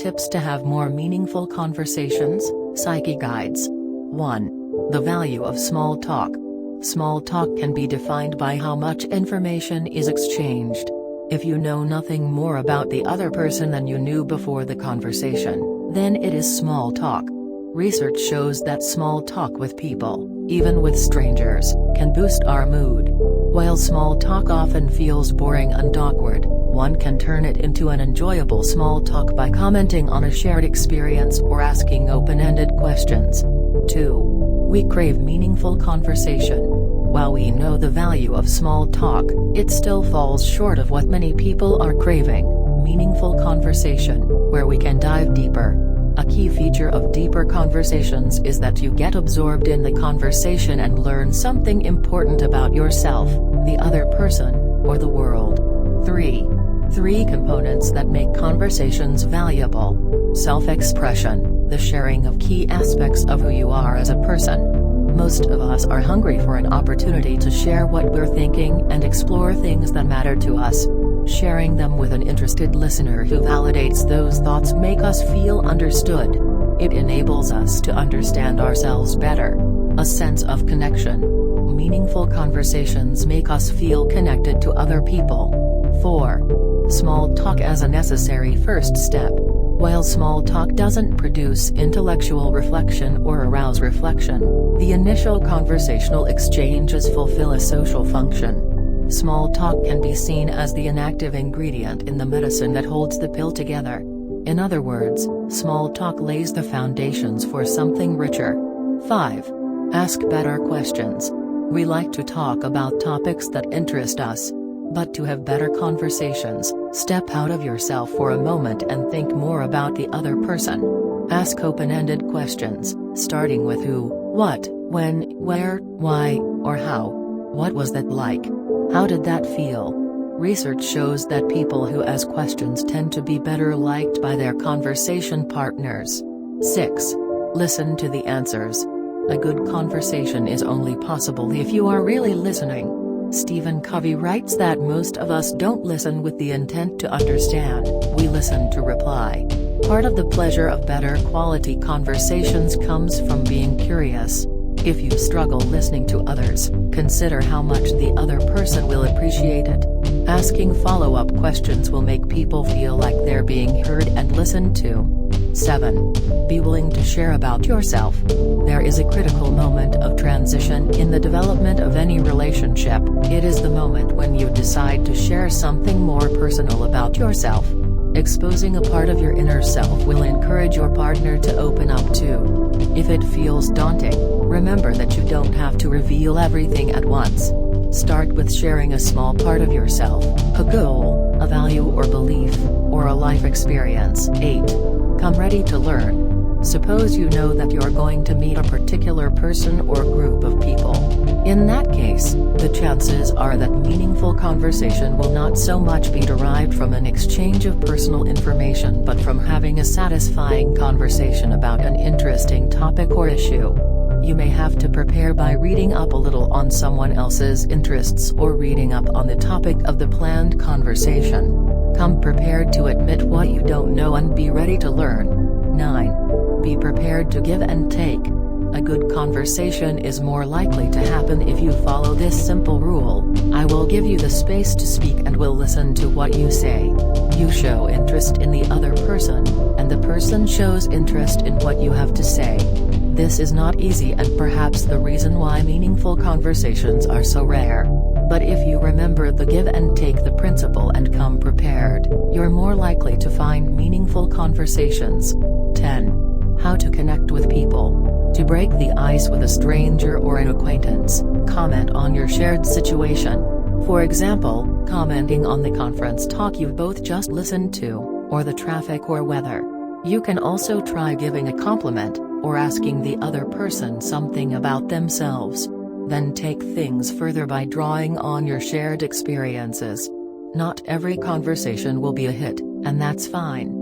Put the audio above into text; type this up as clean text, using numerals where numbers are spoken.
tips to have more meaningful conversations, Psyche Guides. 1. The value of small talk. Small talk can be defined by how much information is exchanged. If you know nothing more about the other person than you knew before the conversation, then it is small talk. Research shows that small talk with people, even with strangers, can boost our mood. While small talk often feels boring and awkward, one can turn it into an enjoyable small talk by commenting on a shared experience or asking open-ended questions. 2. We crave meaningful conversation. While we know the value of small talk, it still falls short of what many people are craving: meaningful conversation, where we can dive deeper. A key feature of deeper conversations is that you get absorbed in the conversation and learn something important about yourself, the other person, or the world. 3. Three components that make conversations valuable. Self-expression, the sharing of key aspects of who you are as a person. Most of us are hungry for an opportunity to share what we're thinking and explore things that matter to us. Sharing them with an interested listener who validates those thoughts make us feel understood. It enables us to understand ourselves better. A sense of connection. Meaningful conversations make us feel connected to other people. 4. Small talk as a necessary first step. While small talk doesn't produce intellectual reflection or arouse reflection, the initial conversational exchanges fulfill a social function. Small talk can be seen as the inactive ingredient in the medicine that holds the pill together. In other words, small talk lays the foundations for something richer. 5. Ask better questions. We like to talk about topics that interest us. But to have better conversations, step out of yourself for a moment and think more about the other person. Ask open-ended questions, starting with who, what, when, where, why, or how. What was that like? How did that feel? Research shows that people who ask questions tend to be better liked by their conversation partners. 6. Listen to the answers. A good conversation is only possible if you are really listening. Stephen Covey writes that most of us don't listen with the intent to understand, we listen to reply. Part of the pleasure of better quality conversations comes from being curious. If you struggle listening to others, consider how much the other person will appreciate it. Asking follow-up questions will make people feel like they're being heard and listened to. 7. Be willing to share about yourself. There is a critical moment of transition in the development of any relationship. It is the moment when you decide to share something more personal about yourself. Exposing a part of your inner self will encourage your partner to open up too. If it feels daunting, remember that you don't have to reveal everything at once. Start with sharing a small part of yourself, a goal, a value or belief, or a life experience. 8. Come ready to learn. Suppose you know that you're going to meet a particular person or group of people. In that case, the chances are that meaningful conversation will not so much be derived from an exchange of personal information but from having a satisfying conversation about an interesting topic or issue. You may have to prepare by reading up a little on someone else's interests or reading up on the topic of the planned conversation. Come prepared to admit what you don't know and be ready to learn. 9. Be prepared to give and take. A good conversation is more likely to happen if you follow this simple rule: I will give you the space to speak and will listen to what you say. You show interest in the other person, and the person shows interest in what you have to say. This is not easy and perhaps the reason why meaningful conversations are so rare. But if you remember the give and take the principle and come prepared, you're more likely to find meaningful conversations. 10. How to connect with people. To break the ice with a stranger or an acquaintance, comment on your shared situation. For example, commenting on the conference talk you both just listened to, or the traffic or weather. You can also try giving a compliment, or asking the other person something about themselves. Then take things further by drawing on your shared experiences. Not every conversation will be a hit, and that's fine.